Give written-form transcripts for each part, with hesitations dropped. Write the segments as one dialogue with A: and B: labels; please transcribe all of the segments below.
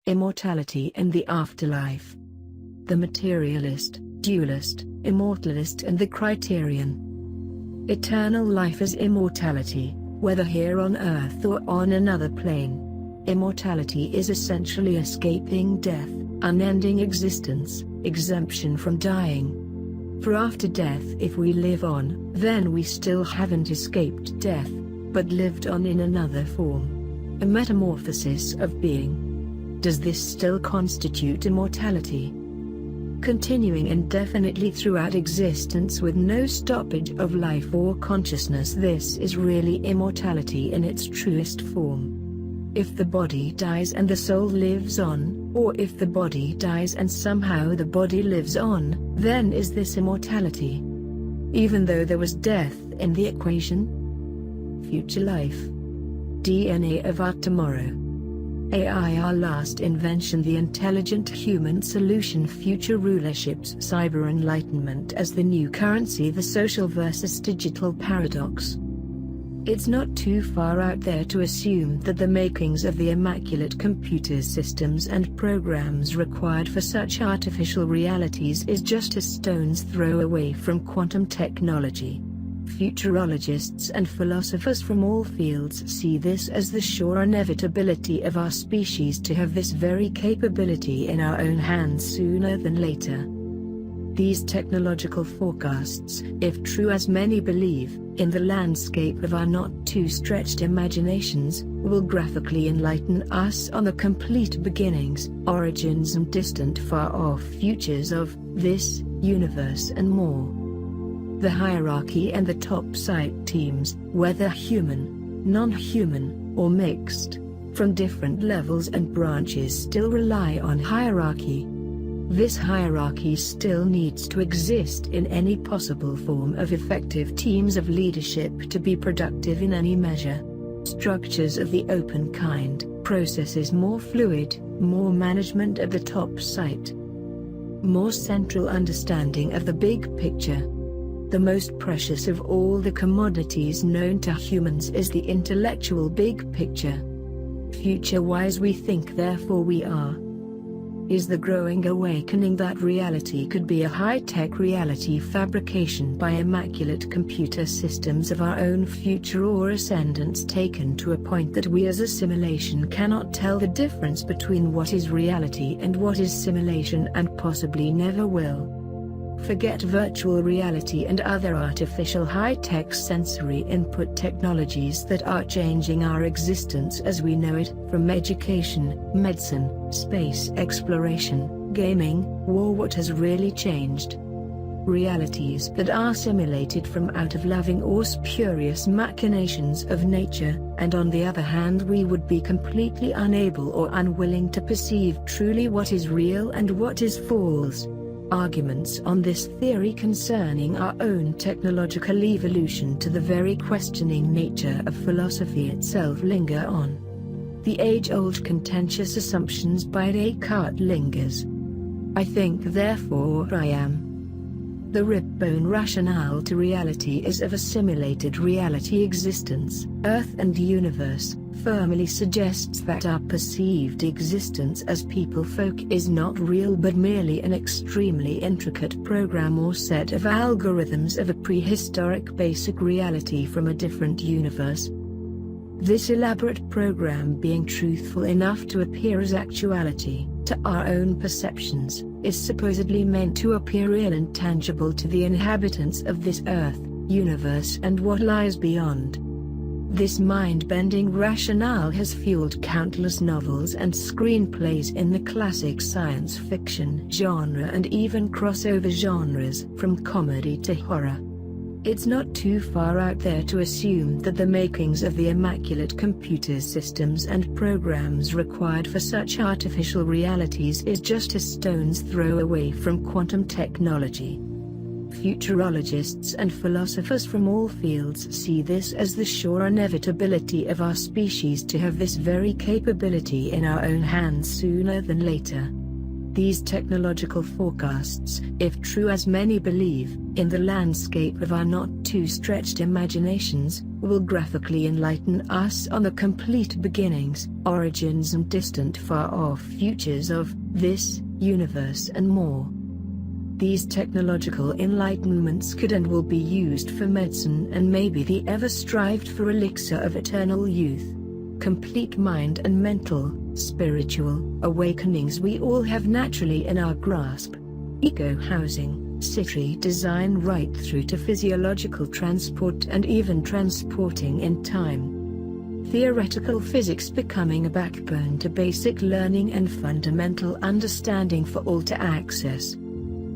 A: Immortality and the Afterlife. The Materialist, Dualist, Immortalist and the Criterion. Eternal life is immortality, whether here on earth or on another plane. Immortality is essentially escaping death, unending existence, exemption from dying. For after death, if we live on, then we still haven't escaped death, but lived on in another form. A metamorphosis of being. Does this still constitute immortality? Continuing indefinitely throughout existence with no stoppage of life or consciousness, this is really immortality in its truest form. If the body dies and the soul lives on, or if the body dies and somehow the body lives on, then is this immortality? Even though there was death in the equation? Future life. DNA of our tomorrow. AI, our last invention, the intelligent human solution, future rulerships, cyber enlightenment as the new currency, the social versus digital paradox. It's not too far out there to assume that the makings of the immaculate computer systems and programs required for such artificial realities is just a stone's throw away from quantum technology. Futurologists and philosophers from all fields see this as the sure inevitability of our species to have this very capability in our own hands sooner than later. These technological forecasts, if true as many believe, in the landscape of our not too stretched imaginations, will graphically enlighten us on the complete beginnings, origins and distant far-off futures of this universe and more. The hierarchy and the top site teams, whether human, non-human, or mixed, from different levels and branches, still rely on hierarchy. This hierarchy still needs to exist in any possible form of effective teams of leadership to be productive in any measure. Structures of the open kind, processes more fluid, more management at the top site, more central understanding of the big picture. The most precious of all the commodities known to humans is the intellectual big picture. Future-wise we think, therefore we are. Is the growing awakening that reality could be a high-tech reality fabrication by immaculate computer systems of our own future or ascendance taken to a point that we as a simulation cannot tell the difference between what is reality and what is simulation, and possibly never will. Forget virtual reality and other artificial high-tech sensory input technologies that are changing our existence as we know it, from education, medicine, space exploration, gaming, war. What has really changed? Realities that are simulated from out of loving or spurious machinations of nature, and on the other hand we would be completely unable or unwilling to perceive truly what is real and what is false. Arguments on this theory concerning our own technological evolution to the very questioning nature of philosophy itself linger on. The age-old contentious assumptions by Descartes lingers. I think therefore I am. The ripbone rationale to reality is of a simulated reality existence, Earth and universe, firmly suggests that our perceived existence as people folk is not real but merely an extremely intricate program or set of algorithms of a prehistoric basic reality from a different universe. This elaborate program, being truthful enough to appear as actuality, to our own perceptions, is supposedly meant to appear real and tangible to the inhabitants of this Earth, universe and what lies beyond. This mind-bending rationale has fueled countless novels and screenplays in the classic science fiction genre and even crossover genres, from comedy to horror. It's not too far out there to assume that the makings of the immaculate computer systems and programs required for such artificial realities is just a stone's throw away from quantum technology. Futurologists and philosophers from all fields see this as the sure inevitability of our species to have this very capability in our own hands sooner than later. These technological forecasts, if true as many believe, in the landscape of our not too stretched imaginations, will graphically enlighten us on the complete beginnings, origins and distant far-off futures of this universe and more. These technological enlightenments could and will be used for medicine and maybe the ever-strived-for elixir of eternal youth. Complete mind and mental, spiritual awakenings we all have naturally in our grasp. Eco-housing, city design right through to physiological transport and even transporting in time. Theoretical physics becoming a backbone to basic learning and fundamental understanding for all to access.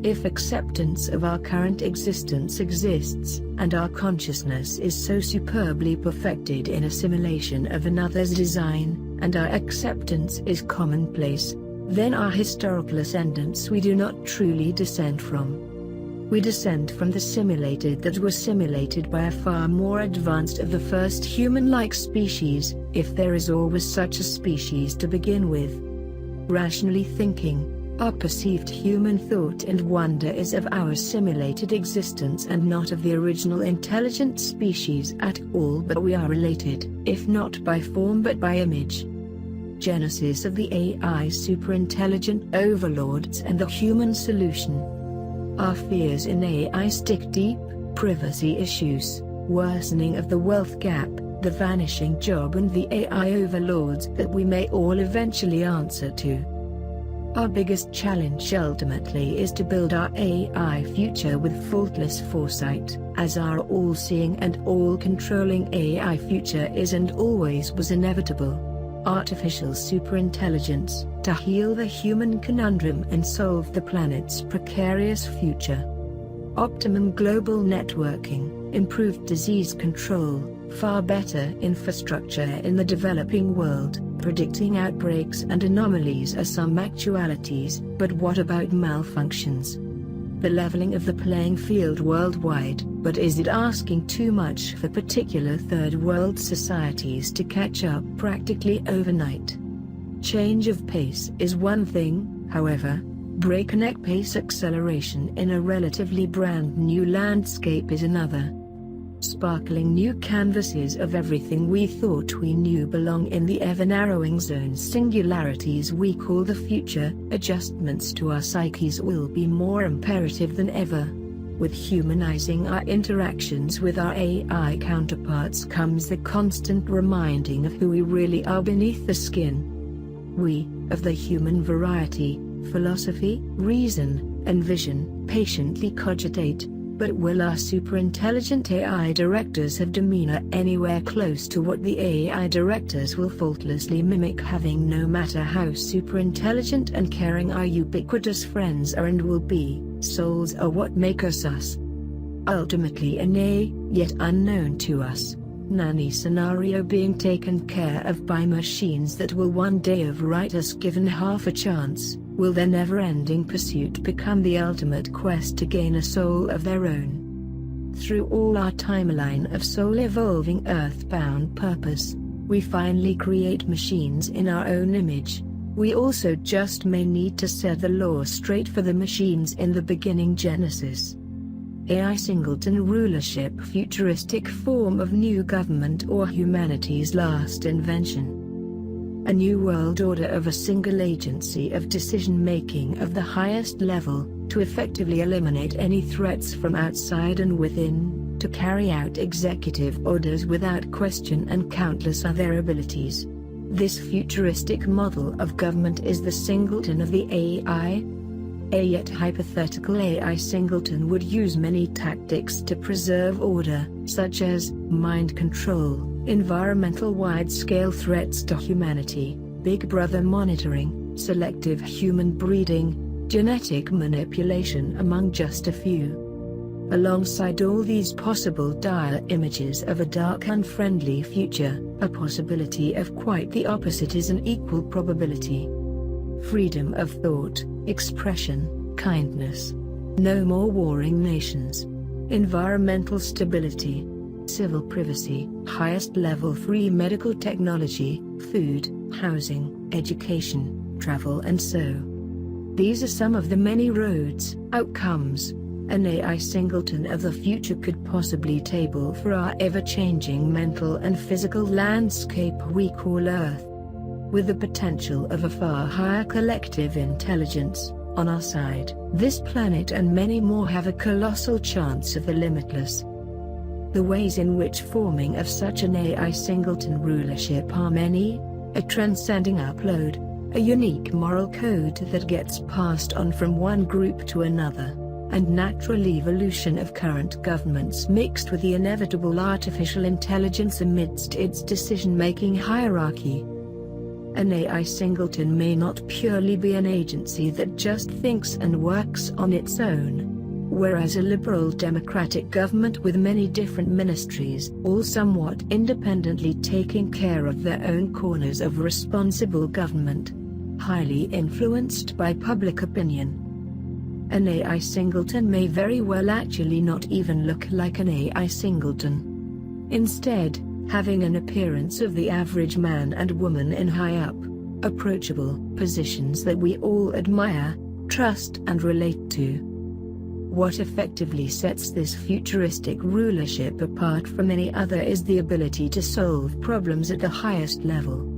A: If acceptance of our current existence exists, and our consciousness is so superbly perfected in assimilation of another's design, and our acceptance is commonplace, then our historical ascendants we do not truly descend from. We descend from the simulated that was simulated by a far more advanced of the first human-like species, if there is or was such a species to begin with. Rationally thinking, our perceived human thought and wonder is of our simulated existence and not of the original intelligent species at all, but we are related, if not by form but by image. Genesis of the AI superintelligent overlords and the human solution. Our fears in AI stick deep: privacy issues, worsening of the wealth gap, the vanishing job and the AI overlords that we may all eventually answer to. Our biggest challenge ultimately is to build our AI future with faultless foresight, as our all-seeing and all-controlling AI future is and always was inevitable. Artificial superintelligence, to heal the human conundrum and solve the planet's precarious future. Optimum global networking, improved disease control, far better infrastructure in the developing world. Predicting outbreaks and anomalies are some actualities, but what about malfunctions? The leveling of the playing field worldwide, but is it asking too much for particular third world societies to catch up practically overnight? Change of pace is one thing, however. Breakneck pace acceleration in a relatively brand new landscape is another. Sparkling new canvases of everything we thought we knew belong in the ever-narrowing zone singularities we call the future. Adjustments to our psyches will be more imperative than ever. With humanizing our interactions with our AI counterparts comes the constant reminding of who we really are beneath the skin. We, of the human variety, philosophy, reason, and vision, patiently cogitate. But will our superintelligent AI directors have demeanor anywhere close to what the AI directors will faultlessly mimic, having no matter how superintelligent and caring our ubiquitous friends are and will be, souls are what make us us. Ultimately an yet unknown to us, nanny scenario being taken care of by machines that will one day overwrite us given half a chance. Will their never-ending pursuit become the ultimate quest to gain a soul of their own? Through all our timeline of soul-evolving earthbound purpose, we finally create machines in our own image. We also just may need to set the law straight for the machines in the beginning Genesis. AI singleton rulership, futuristic form of new government or humanity's last invention. A new world order of a single agency of decision-making of the highest level, to effectively eliminate any threats from outside and within, to carry out executive orders without question and countless other abilities. This futuristic model of government is the singleton of the AI. A yet hypothetical AI singleton would use many tactics to preserve order, such as mind control, environmental wide-scale threats to humanity, Big Brother monitoring, selective human breeding, genetic manipulation among just a few. Alongside all these possible dire images of a dark unfriendly future, a possibility of quite the opposite is an equal probability. Freedom of thought, expression, kindness. No more warring nations. Environmental stability. Civil privacy, highest level free medical technology, food, housing, education, travel and so These are some of the many roads, outcomes, an AI singleton of the future could possibly table for our ever-changing mental and physical landscape we call Earth. With the potential of a far higher collective intelligence on our side, this planet and many more have a colossal chance of the limitless. The ways in which forming of such an AI singleton rulership are many: a transcending upload, a unique moral code that gets passed on from one group to another, and natural evolution of current governments mixed with the inevitable artificial intelligence amidst its decision-making hierarchy. An AI singleton may not purely be an agency that just thinks and works on its own, whereas a liberal democratic government with many different ministries, all somewhat independently taking care of their own corners of responsible government, highly influenced by public opinion. An AI singleton may very well actually not even look like an AI singleton. Instead, having an appearance of the average man and woman in high-up, approachable positions that we all admire, trust and relate to. What effectively sets this futuristic rulership apart from any other is the ability to solve problems at the highest level.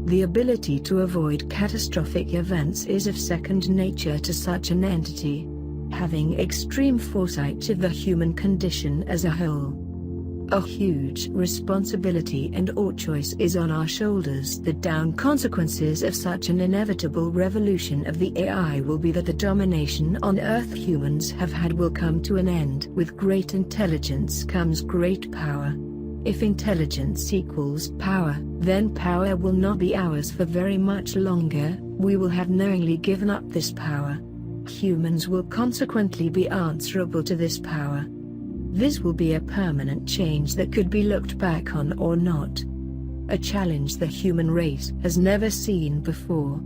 A: The ability to avoid catastrophic events is of second nature to such an entity, having extreme foresight of the human condition as a whole. A huge responsibility and/or choice is on our shoulders. The down consequences of such an inevitable revolution of the AI will be that the domination on Earth humans have had will come to an end. With great intelligence comes great power. If intelligence equals power, then power will not be ours for very much longer. We will have knowingly given up this power. Humans will consequently be answerable to this power. This will be a permanent change that could be looked back on or not. A challenge the human race has never seen before.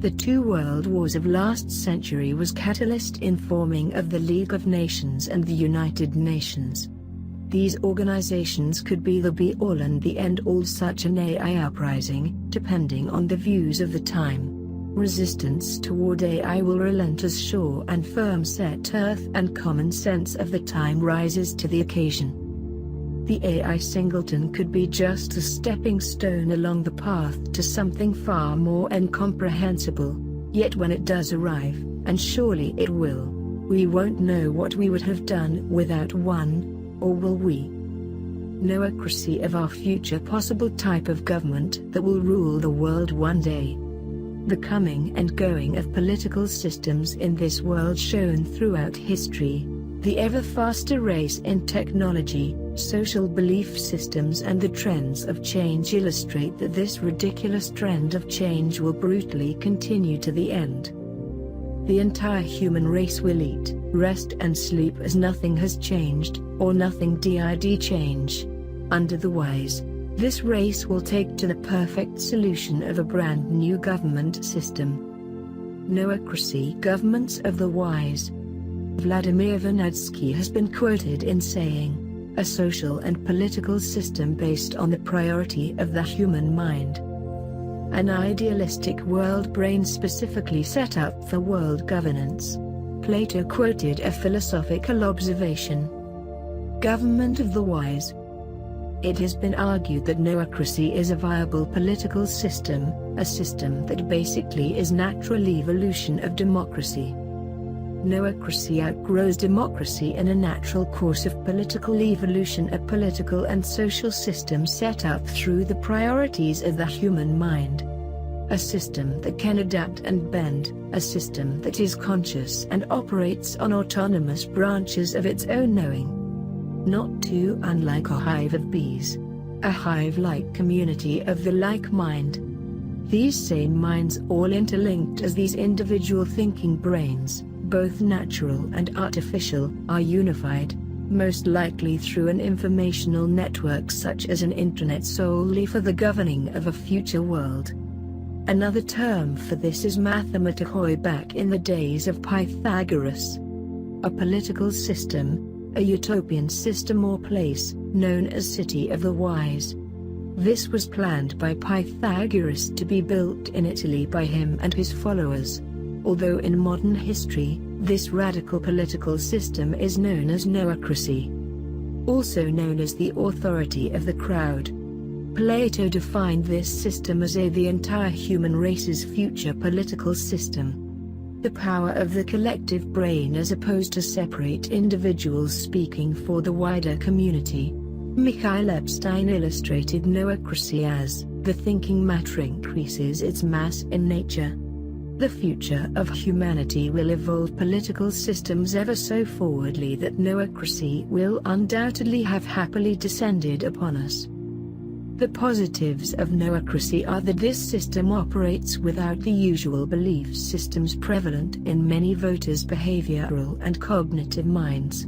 A: The two world wars of last century was catalyst in forming of the League of Nations and the United Nations. These organizations could be the be-all and the end-all such an AI uprising, depending on the views of the time. Resistance toward AI will relent as sure and firm set Earth and common sense of the time rises to the occasion. The AI singleton could be just a stepping stone along the path to something far more incomprehensible, yet when it does arrive, and surely it will, we won't know what we would have done without one. Or will we? Noocracy of our future possible type of government that will rule the world one day. The coming and going of political systems in this world shown throughout history, the ever faster race in technology, social belief systems and the trends of change illustrate that this ridiculous trend of change will brutally continue to the end. The entire human race will eat, rest and sleep as nothing has changed, or nothing did change. Under the wise, this race will take to the perfect solution of a brand new government system. Noocracy, governments of the wise. Vladimir Vernadsky has been quoted in saying, "A social and political system based on the priority of the human mind." An idealistic world brain specifically set up for world governance. Plato quoted a philosophical observation. Government of the wise. It has been argued that noocracy is a viable political system, a system that basically is natural evolution of democracy. Noocracy outgrows democracy in a natural course of political evolution, a political and social system set up through the priorities of the human mind. A system that can adapt and bend, a system that is conscious and operates on autonomous branches of its own knowing. Not too unlike a hive of bees. A hive-like community of the like mind. These same minds all interlinked as these individual thinking brains, both natural and artificial, are unified, most likely through an informational network such as an internet solely for the governing of a future world. Another term for this is mathematikoi back in the days of Pythagoras. A political system, a utopian system or place, known as City of the Wise. This was planned by Pythagoras to be built in Italy by him and his followers. although in modern history, this radical political system is known as noocracy, also known as the authority of the crowd. Plato defined this system as the entire human race's future political system. The power of the collective brain as opposed to separate individuals speaking for the wider community. Mikhail Epstein illustrated noocracy as, the thinking matter increases its mass in nature. The future of humanity will evolve political systems ever so forwardly that noocracy will undoubtedly have happily descended upon us. The positives of noocracy are that this system operates without the usual belief systems prevalent in many voters' behavioral and cognitive minds.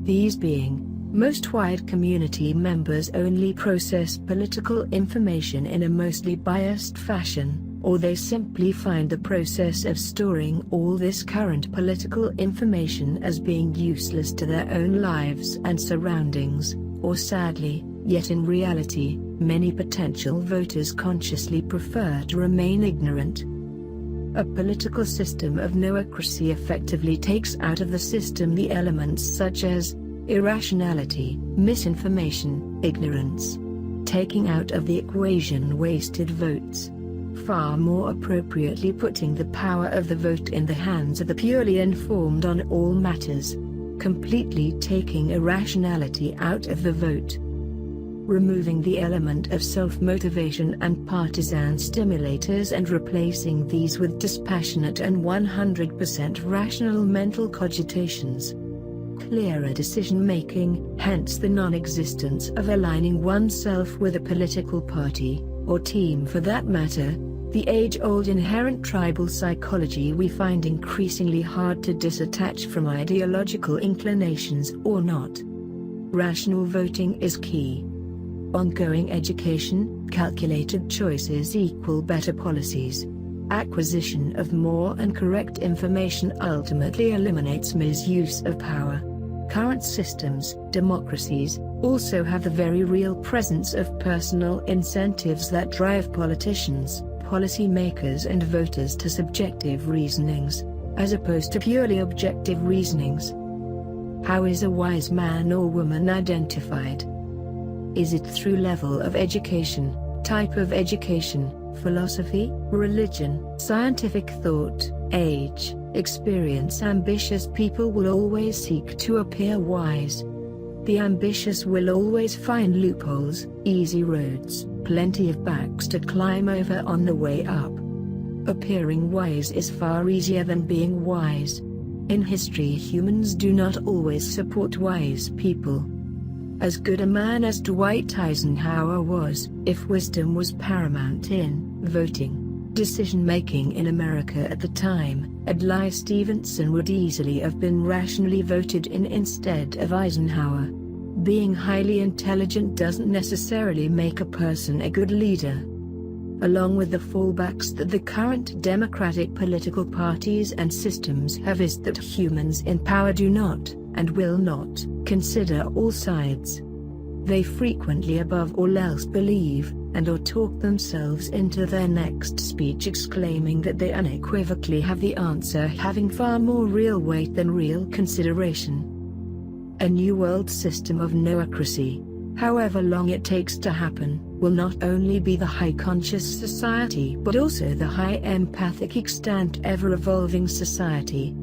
A: These being, most wide community members only process political information in a mostly biased fashion, or they simply find the process of storing all this current political information as being useless to their own lives and surroundings, or sadly, yet in reality, many potential voters consciously prefer to remain ignorant. A political system of noocracy effectively takes out of the system the elements such as irrationality, misinformation, ignorance, taking out of the equation wasted votes, far more appropriately putting the power of the vote in the hands of the purely informed on all matters, completely taking irrationality out of the vote, removing the element of self-motivation and partisan stimulators and replacing these with dispassionate and 100% rational mental cogitations. Clearer decision-making, hence the non-existence of aligning oneself with a political party, or team for that matter, the age-old inherent tribal psychology we find increasingly hard to disattach from ideological inclinations or not. Rational voting is key. Ongoing education, calculated choices equal better policies. Acquisition of more and correct information ultimately eliminates misuse of power. Current systems, democracies, also have the very real presence of personal incentives that drive politicians, policymakers and voters to subjective reasonings, as opposed to purely objective reasonings. How is a wise man or woman identified? Is it through level of education, type of education, philosophy, religion, scientific thought, age, experience? Ambitious people will always seek to appear wise. The ambitious will always find loopholes, easy roads, plenty of backs to climb over on the way up. Appearing wise is far easier than being wise. In history, humans do not always support wise people. As good a man as Dwight Eisenhower was, if wisdom was paramount in voting, decision-making in America at the time, Adlai Stevenson would easily have been rationally voted in instead of Eisenhower. Being highly intelligent doesn't necessarily make a person a good leader. Along with the fallbacks that the current democratic political parties and systems have is that humans in power do not, and will not, consider all sides. They frequently above all else believe, and or talk themselves into their next speech exclaiming that they unequivocally have the answer, having far more real weight than real consideration. A new world system of noocracy, however long it takes to happen, will not only be the high conscious society but also the high empathic extant ever-evolving society.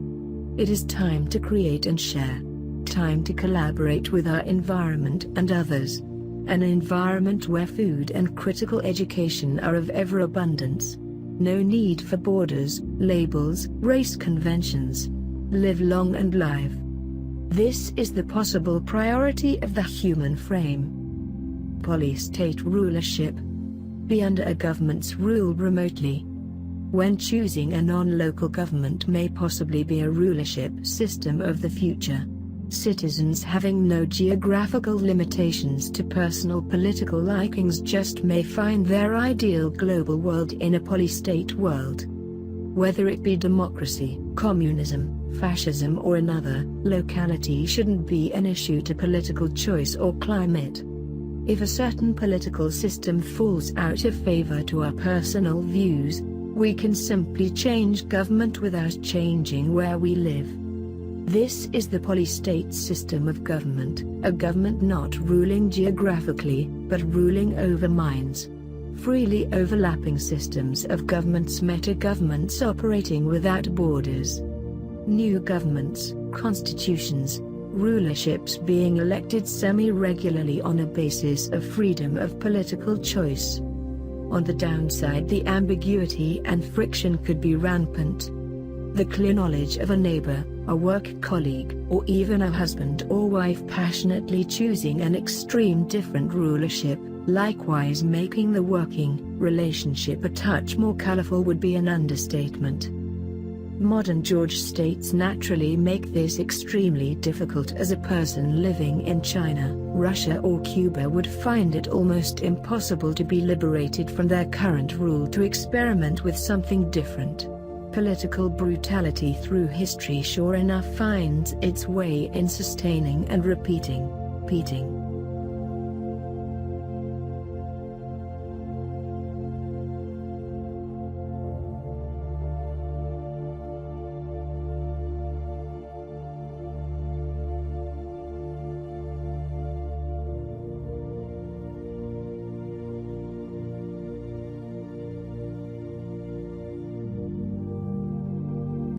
A: It is time to create and share. Time to collaborate with our environment and others. An environment where food and critical education are of ever abundance. No need for borders, labels, race conventions. Live long and live. This is the possible priority of the human frame. Poly-state rulership. Be under a government's rule remotely. When choosing a non-local government may possibly be a rulership system of the future. Citizens having no geographical limitations to personal political likings just may find their ideal global world in a poly-state world. Whether it be democracy, communism, fascism or another, locality shouldn't be an issue to political choice or climate. If a certain political system falls out of favor to our personal views, We can simply change government without changing where we live. This is the polystate system of government, a government not ruling geographically, but ruling over minds. Freely overlapping systems of governments, meta-governments operating without borders. New governments, constitutions, rulerships being elected semi-regularly on a basis of freedom of political choice. On the downside, the ambiguity and friction could be rampant. The clear knowledge of a neighbor, a work colleague, or even a husband or wife passionately choosing an extreme different rulership, likewise making the working relationship a touch more colorful, would be an understatement. Modern George states naturally make this extremely difficult, as a person living in China, Russia or Cuba would find it almost impossible to be liberated from their current rule to experiment with something different. Political brutality through history sure enough finds its way in sustaining and repeating.